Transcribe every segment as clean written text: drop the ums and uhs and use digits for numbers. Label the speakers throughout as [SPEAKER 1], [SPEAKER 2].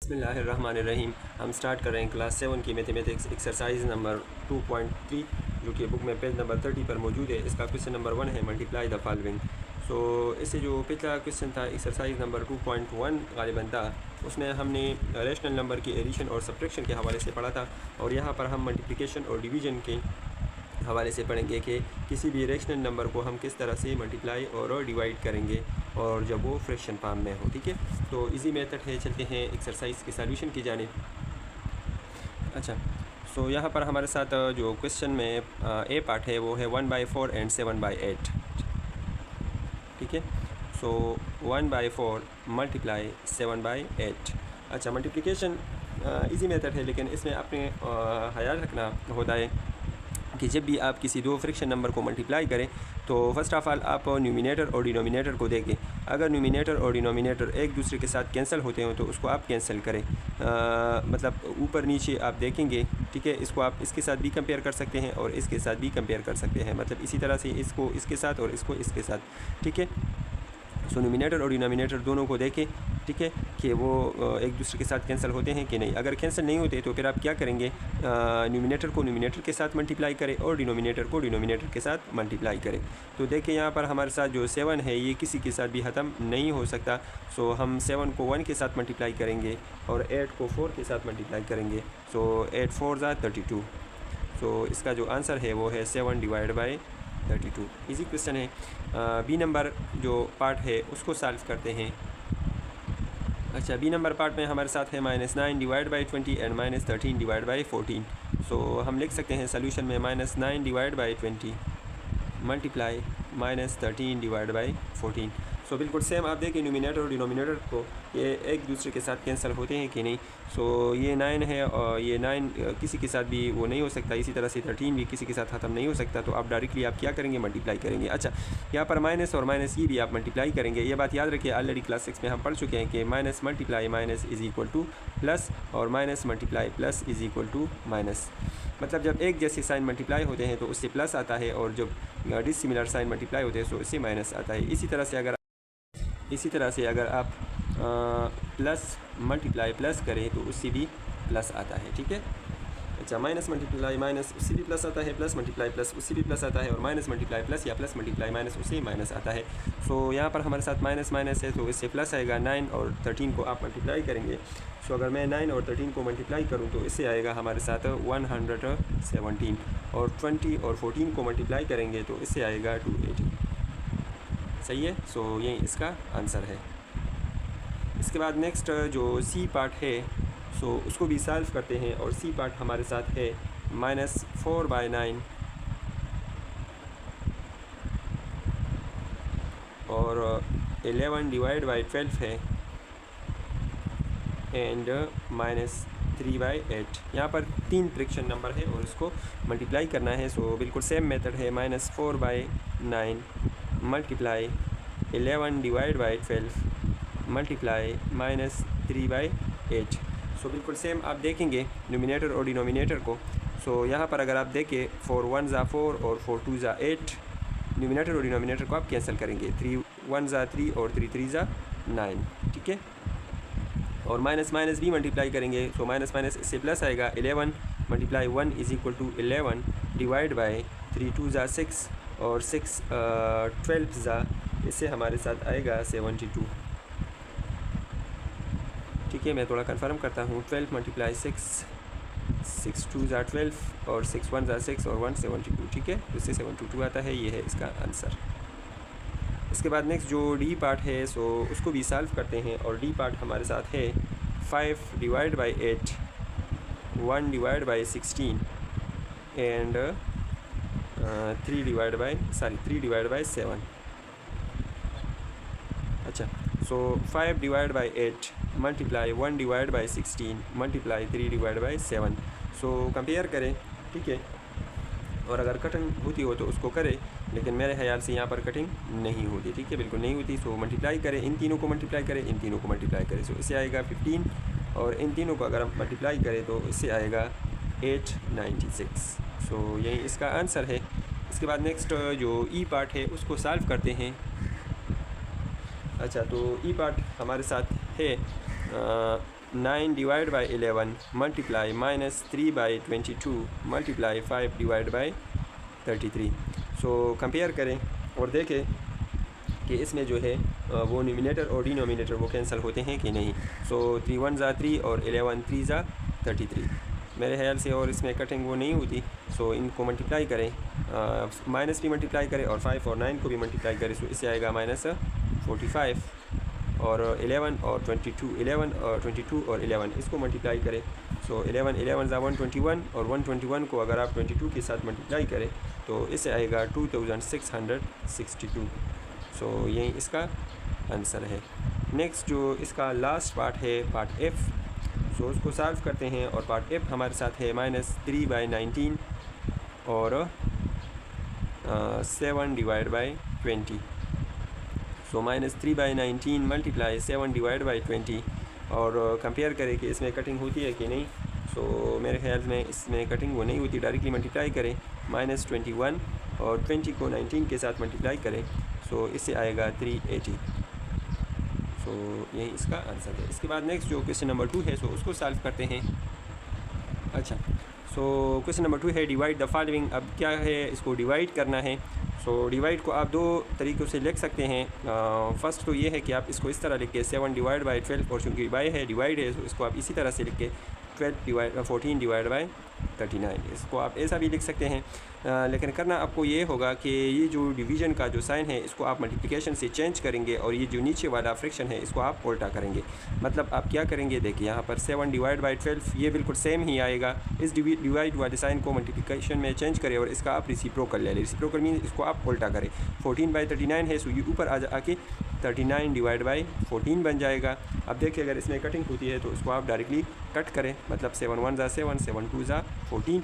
[SPEAKER 1] बिस्मिल्लाहिर्रहमानिर्रहीम। हम स्टार्ट कर रहे हैं क्लास 7 की मैथमेटिक्स एक्सरसाइज नंबर 2.3 जो कि बुक में पेज नंबर 30 पर मौजूद है। इसका क्वेश्चन नंबर 1 है मल्टीप्लाई द फॉलोइंग। सो इससे जो पिछला क्वेश्चन था एक्सरसाइज नंबर 2.1 गालिबन था, उसमें हमने रेशनल नंबर की एडिशन और सब्ट्रैक्शन के हवाले से पढ़ा था, और यहाँ पर हम मल्टीप्लिकेशन और डिवीज़न के हवाले से पढ़ेंगे कि किसी भी रेशनल नंबर को हम किस तरह से मल्टीप्लाई और डिवाइड करेंगे और जब वो फ्रैक्शन फॉर्म में हो। ठीक है, तो इजी मेथड है। चलते हैं एक्सरसाइज के सॉल्यूशन की जानिब। अच्छा, सो यहाँ पर हमारे साथ जो क्वेश्चन में ए पार्ट है वो है 1/4 एंड 7/8। ठीक है, सो 1/4 मल्टीप्लाई 7/8। अच्छा, मल्टीप्लिकेशन इजी मेथड है, लेकिन इसमें अपने ख्याल रखना होता है कि जब भी आप किसी दो फ्रैक्शन नंबर को मल्टीप्लाई करें तो फर्स्ट ऑफ़ ऑल आप न्यूमिनेटर और डिनोमिनेटर को देखें। अगर न्यूमिनेटर और डिनोमिनेटर एक दूसरे के साथ कैंसिल होते हो तो उसको आप कैंसिल करें, मतलब ऊपर नीचे आप देखेंगे। ठीक है, इसको आप इसके साथ भी कंपेयर कर सकते हैं और इसके साथ भी कंपेयर कर सकते हैं, मतलब इसी तरह से इसको इसके साथ और इसको इसके साथ। ठीक है, सो न्यूमिनेटर और डिनोमिनेटर दोनों को देखें। ठीक है, कि वो एक दूसरे के साथ कैंसिल होते हैं कि नहीं। अगर कैंसिल नहीं होते तो फिर आप क्या करेंगे, न्यूमिनेटर को न्यूमिनेटर के साथ मल्टीप्लाई करें और डिनोमिनेटर को डिनोमिनेटर के साथ मल्टीप्लाई करें। तो देखिए यहाँ पर हमारे साथ जो 7 है ये किसी के साथ भी ख़त्म नहीं हो सकता। सो हम 7 को 1 के साथ मल्टीप्लाई करेंगे और 8 को 4 के साथ मल्टीप्लाई करेंगे। सो 8 4 ज़ा 32। सो इसका जो आंसर है वो है 7/32। इजी क्वेश्चन है। बी नंबर जो पार्ट है उसको सॉल्व करते हैं। अच्छा, बी नंबर पार्ट में हमारे साथ है -9/20 एंड -13/14। सो हम लिख सकते हैं सोल्यूशन में -9/20 मल्टीप्लाई -13/14। सो बिल्कुल सेम आप देखें न्यूमिनेटर और डिनोमिनेटर को, ये एक दूसरे के साथ कैंसिल होते हैं कि नहीं। सो ये 9 है और ये 9 किसी के साथ भी वो नहीं हो सकता। इसी तरह से 13 भी किसी के साथ ख़त्म नहीं हो सकता। तो आप डायरेक्टली आप क्या करेंगे, मल्टीप्लाई करेंगे। अच्छा, यहाँ पर माइनस और माइनस ये भी आप मल्टीप्लाई करेंगे। ये बात याद रखिए, ऑलरेडी क्लास 6 में हम पढ़ चुके हैं कि minus multiply minus is equal to plus और minus multiply plus is equal to minus. मतलब जब एक जैसे साइन मल्टीप्लाई होते हैं तो उससे प्लस आता है, और जब डिसिमिलर साइन मल्टीप्लाई होते हैं तो उससे माइनस आता है। इसी तरह से अगर आप प्लस मल्टीप्लाई प्लस करें तो उससे भी प्लस आता है। ठीक है, अच्छा, माइनस मल्टीप्लाई माइनस उससे भी प्लस आता है, प्लस मल्टीप्लाई प्लस उससे भी प्लस आता है, और माइनस मल्टीप्लाई प्लस या प्लस मल्टीप्लाई माइनस उससे माइनस आता है। सो यहाँ पर हमारे साथ माइनस माइनस है तो इससे प्लस आएगा। 9 और 13 को आप मल्टीप्लाई करेंगे। सो अगर मैं 9 और 13 को मल्टीप्लाई करूँ तो इससे आएगा हमारे साथ 117, और 20 और 14 को मल्टीप्लाई करेंगे तो इससे आएगा 280। सही है, सो यही इसका आंसर है। इसके बाद नेक्स्ट जो सी पार्ट है सो उसको भी सॉल्व करते हैं, और सी पार्ट हमारे साथ है -4/9 और 11/12 है एंड -3/8। यहाँ पर 3 फ्रैक्शन नंबर है और इसको मल्टीप्लाई करना है। सो बिल्कुल सेम मेथड है, -4/9 मल्टीप्लाई 11/12 मल्टीप्लाई -3/8। सो बिल्कुल सेम आप देखेंगे न्यूमिनेटर और डिनोमिनेटर को। सो यहाँ पर अगर आप देखें 4 1 ज़ा 4 और 4 2 ज़ा 8, न्यूमिनेटर और डिनोमिनेटर को आप कैंसिल करेंगे। 3 1 ज़ा 3 और 3 3 ज़ा 9। ठीक है, और माइनस माइनस भी मल्टीप्लाई करेंगे। सो माइनस माइनस इससे प्लस आएगा। 11 multiply 1 is equal to 11 divide by 3 2 ज़ा 6 और 6 12 ज़ा, इससे हमारे साथ आएगा 72। ठीक है, मैं थोड़ा कंफर्म करता हूँ। 12 मल्टीप्लाई 6 6 2 ज़ा 12 और 6 1 ज़ा 6 और 1 72। ठीक है, तो इससे 72 आता है। ये है इसका आंसर। इसके बाद नेक्स्ट जो डी पार्ट है सो उसको भी सॉल्व करते हैं, और डी पार्ट हमारे साथ है 5/8 1/16 एंड 3/7। अच्छा, सो 5/8 मल्टीप्लाई 1/16 मल्टीप्लाई 3/7। सो कंपेयर करें। ठीक है, और अगर कटिंग होती हो तो उसको करें, लेकिन मेरे ख्याल से यहाँ पर कटिंग नहीं होती। ठीक है, बिल्कुल नहीं होती। सो मल्टीप्लाई करें, इन तीनों को मल्टीप्लाई करें, इन तीनों को मल्टीप्लाई करें। सो इससे आएगा 15, और इन तीनों को अगर हम मल्टीप्लाई करें तो इससे आएगा 896। सो यही इसका आंसर है। इसके बाद नेक्स्ट जो ई पार्ट है उसको सॉल्व करते हैं। अच्छा, तो ई पार्ट हमारे साथ है 9 divide by 11 multiply -3/22 multiply 5 divide by 33। So compare करें और देखें कि इसमें जो है वो न्यूमिनेटर और डिनोमिनेटर वो कैंसिल होते हैं कि नहीं। सो 3 1 ज़ा 3 और 11 3 ज़ा 33 मेरे ख्याल से, और इसमें कटिंग वो नहीं होती। सो इनको मल्टीप्लाई करें, माइनस भी मल्टीप्लाई करें और 5 और 9 को भी मल्टीप्लाई करें। सो इससे आएगा -45 और 11 और 22, 11 और 22 और 11 इसको मल्टीप्लाई करें। सो 11 11 ज़ा 121 और 121 को अगर आप 22 के साथ मल्टीप्लाई करें तो इससे आएगा 2662। सो यही इसका आंसर है। नेक्स्ट जो इसका लास्ट पार्ट है पार्ट एफ़, सो उसको सॉल्व करते हैं। और पार्ट एफ़ हमारे साथ है -3/19 और 7 divide by 20। So -3/19 multiply 7 divide by 20 और कंपेयर करें कि इसमें कटिंग होती है कि नहीं। सो मेरे ख्याल में इसमें कटिंग वो नहीं होती। डायरेक्टली मल्टीप्लाई करें, -21 और 20 को 19 के साथ मल्टीप्लाई करें। सो इससे आएगा 380। सो यही इसका आंसर है। इसके बाद नेक्स्ट जो क्वेश्चन नंबर 2 है सो उसको सॉल्व करते हैं। अच्छा, सो क्वेश्चन नंबर 2 है डिवाइड द फॉलोइंग। अब क्या है, इसको डिवाइड करना है। सो डिवाइड को आप 2 तरीक़ों से लिख सकते हैं। फर्स्ट तो ये है कि आप इसको इस तरह लिख के 7 डिवाइड बाई 12, और चूँकि बाई है डिवाइड है तो इसको आप इसी तरह से लिख के 14 डिवाइड बाई 39 इसको आप ऐसा भी लिख सकते हैं। लेकिन करना आपको ये होगा कि ये जो डिवीज़न का जो साइन है इसको आप मल्टीप्लिकेशन से चेंज करेंगे और ये जो नीचे वाला फ्रैक्शन है इसको आप उल्टा करेंगे। मतलब आप क्या करेंगे, देखिए यहाँ पर 7 डिवाइड बाई 12 ये बिल्कुल सेम ही आएगा। इस डिवाइड वाले साइन को मल्टीप्लिकेशन में चेंज करें और इसका आप रेसिप्रोकल ले लें। रेसिप्रोकल मीन इसको आप उल्टा करें। 14/39 है सो ये ऊपर आके 39 डिवाइड बाई 14 बन जाएगा। अब देखिए अगर इसमें कटिंग होती है तो इसको आप डायरेक्टली कट करें, मतलब 7 1 ज़ा 7, 7 2 ज़ा 14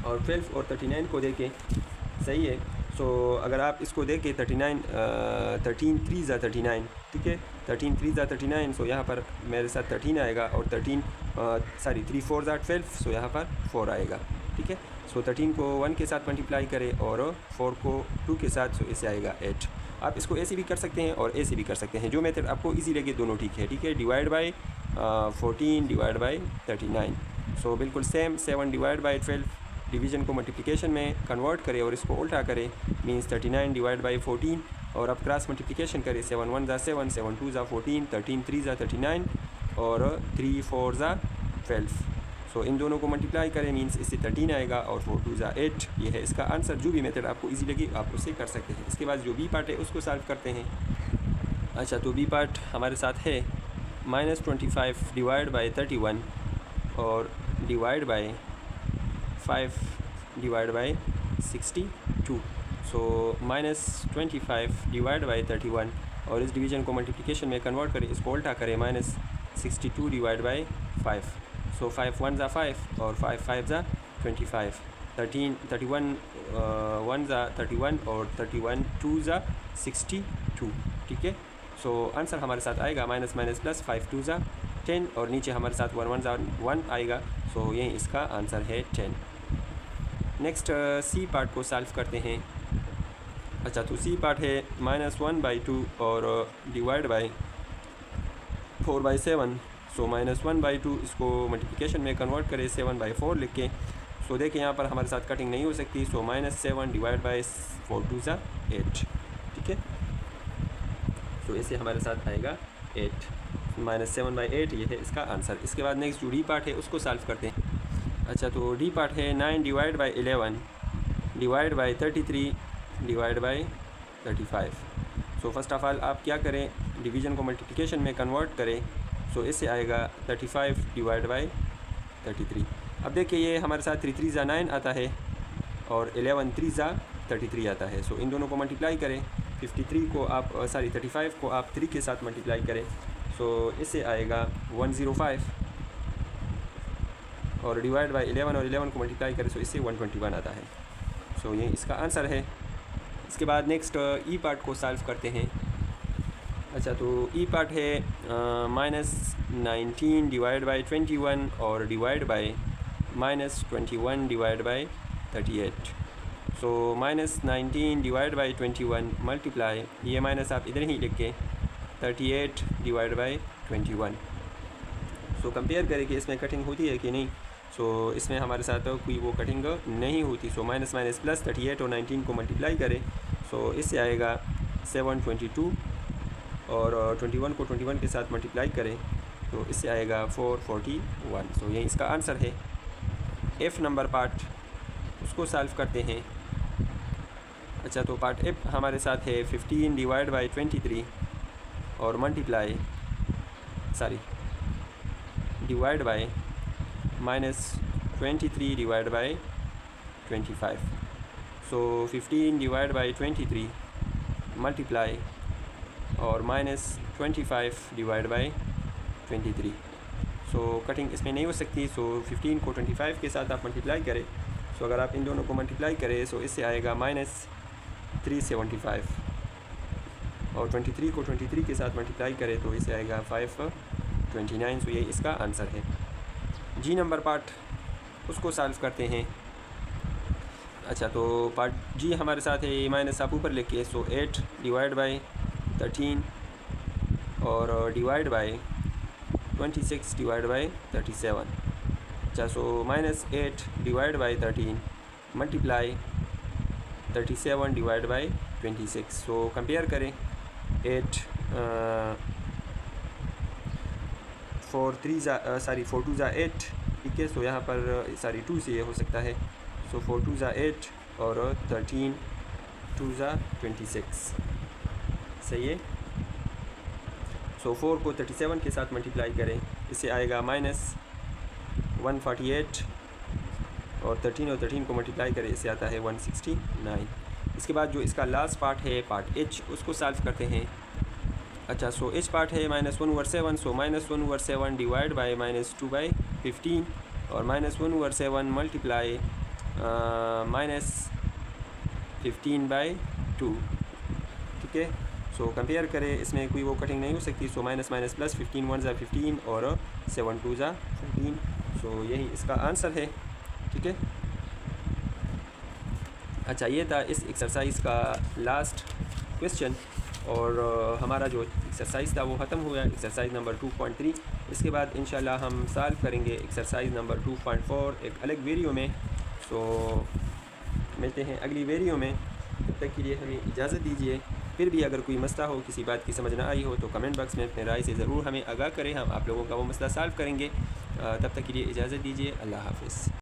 [SPEAKER 1] और 12 और 39 को देखें, सही है। सो अगर आप इसको देखें 13 3 ज़ा 39, ठीक है, 13 3 ज़ा 39। सो यहाँ पर मेरे साथ 13 आएगा और 3 4 ज़ा 12, सो यहाँ पर 4 आएगा, ठीक है। सो 13 को 1 के साथ मल्टीप्लाई करें और 4 को 2 के साथ, सो इससे आएगा 8। आप इसको ऐसे भी कर सकते हैं और ऐसे भी कर सकते हैं, जो मेथड आपको इजी लगे दोनों ठीक है, ठीक है। डिवाइड बाई 14 डिवाइड बाई 39, सो बिल्कुल सेम। 7 डिवाइड बाई 12 डिवीज़न को मल्टीप्लिकेशन में कन्वर्ट करें और इसको उल्टा करें, मींस 39 डिवाइड बाई 14 और अब क्रॉस मल्टीप्लिकेशन करें। 7 1 ज़ा 7, 7 2 ज़ा 14, 13 3 ज़ा 39 और 3 4 ज़ा 12। सो इन दोनों को मल्टीप्लाई करें, मींस इससे 13 आएगा और 4 2 ज़ा 8। ये है इसका आंसर। जो भी मेथड आपको इजी लगी आप उससे कर सकते हैं। इसके बाद जो बी पार्ट है उसको सॉल्व करते हैं। अच्छा, तो बी पार्ट हमारे साथ है -25 डिवाइड बाई 31 और divide by 5 divide by 62। So -25 divide by 31 और इस डिवीज़न को मल्टीप्लिकेशन में कन्वर्ट करें, इसको उल्टा करें, -62 डिवाइड बाई 5। सो 5 1 ज़ा 5 और 5 5 ज़ा 25, 31 1 ज़ा 31 और 31 2 ज़ा 62, ठीक है। सो आंसर हमारे साथ आएगा माइनस माइनस प्लस 5 2 ज़ा 10 और नीचे हमारे साथ 1 1 ज़ा 1 आएगा। सो यही इसका आंसर है 10। नेक्स्ट सी पार्ट को सॉल्व करते हैं। अच्छा, तो सी पार्ट है -1/2 और डिवाइड बाई 4/7। सो -1/2 इसको मल्टीप्लिकेशन में कन्वर्ट करें 7/4 लिख के। सो देखिए यहाँ पर हमारे साथ कटिंग नहीं हो सकती। सो -7 डिवाइड बाई 4 2 ज़ा 8, ठीक है। सो इससे हमारे साथ आएगा 8, -7/8 ये है इसका आंसर। इसके बाद नेक्स्ट जो डी पार्ट है उसको सॉल्व करते हैं। अच्छा, तो डी पार्ट है 9 divide by 11 divide by 33 divide by 35। So first of all आप क्या करें, डिवीज़न को मल्टीप्लिकेशन में कन्वर्ट करें। सो इससे आएगा 35 डिवाइड बाई 33। अब देखिए ये हमारे साथ 3 3 ज़ा 9 आता है और 11 3 ज़ा 33 आता है। सो इन दोनों को मल्टीप्लाई करें। 53 को आप 35 को आप 3 के साथ मल्टीप्लाई करें। सो इससे आएगा 105 और डिवाइड बाई 11 और 11 को मल्टीप्लाई करें, सो इससे 121 आता है। सो ये इसका आंसर है। इसके बाद नेक्स्ट ई पार्ट को सॉल्व करते हैं। अच्छा, तो ई पार्ट है -19 डिवाइड बाई 21 और divide by -21 divide by 38। So -19 divide by 21 multiply, ये माइनस आप इधर ही लिख के 38 डिवाइड बाई 21। सो कंपेयर करें कि इसमें कटिंग होती है कि नहीं। सो इसमें हमारे साथ कोई वो कटिंग नहीं होती। सो माइनस माइनस प्लस 38 और 19 को मल्टीप्लाई करें। सो इससे आएगा 722 और 21 को 21 के साथ मल्टीप्लाई करें तो इससे आएगा 441। सो यही इसका आंसर है। एफ़ नंबर पार्ट उसको सॉल्व करते हैं। अच्छा, तो पार्ट एफ हमारे साथ है 15 डिवाइड बाई 23 और multiply divide by -23 divide by 25। So 15 divide by 23 multiply और -25 डिवाइड बाई 23। सो कटिंग इसमें नहीं हो सकती। सो 15 को 25 के साथ आप मल्टीप्लाई करें। सो अगर आप इन दोनों को मल्टीप्लाई करें सो इससे आएगा -375 और 23 को 23 के साथ मल्टीप्लाई करें तो इससे आएगा 529। सो ये इसका आंसर है। जी नंबर पार्ट उसको सॉल्व करते हैं। अच्छा, तो पार्ट जी हमारे साथ है माइनस आप ऊपर लिखे। सो 8 डिवाइड बाई 13 और डिवाइड बाई 26 डिवाइड बाई 37। अच्छा, सो -8 divide by 13 multiply 37 divide by 26। So compare करें 4 2 ज़ा 8, ठीक है। सो यहाँ पर 2 से ये हो सकता है। सो 4 2 ज़ा 8 और 13 2 ज़ा 26, सही है। सो 4 को 37 के साथ मल्टीप्लाई करें, इससे आएगा -148 और 13 को मल्टीप्लाई करें, इससे आता है 169। इसके बाद जो इसका लास्ट पार्ट है पार्ट एच उसको सॉल्व करते हैं। अच्छा, सो एच पार्ट है -1/7। सो -1/7 डिवाइड बाई -2/15 और -1/7 मल्टीप्लाई -15/2, ठीक है। सो कंपेयर करें, इसमें कोई वो कटिंग नहीं हो सकती। सो माइनस माइनस प्लस 15 1 ज़ा 15 और 7 2 ज़ा 15। सो यही इसका आंसर है, ठीक है। अच्छा, ये था इस एक्सरसाइज का लास्ट क्वेश्चन और हमारा जो एक्सरसाइज था वो ख़त्म हुआ, एक्सरसाइज नंबर 2.3। इसके बाद इंशाल्लाह हम सॉल्व करेंगे एक्सरसाइज नंबर 2.4 एक अलग वीडियो में। सो मिलते हैं अगली वीडियो में, तब तक के लिए हमें इजाज़त दीजिए। फिर भी अगर कोई मसला हो, किसी बात की समझ ना आई हो तो कमेंट बॉक्स में अपने राय से ज़रूर हमें आगाह करें, हम आप लोगों का वो मसला सॉल्व करेंगे। तब तक के लिए इजाज़त दीजिए। अल्लाह हाफ़िज़।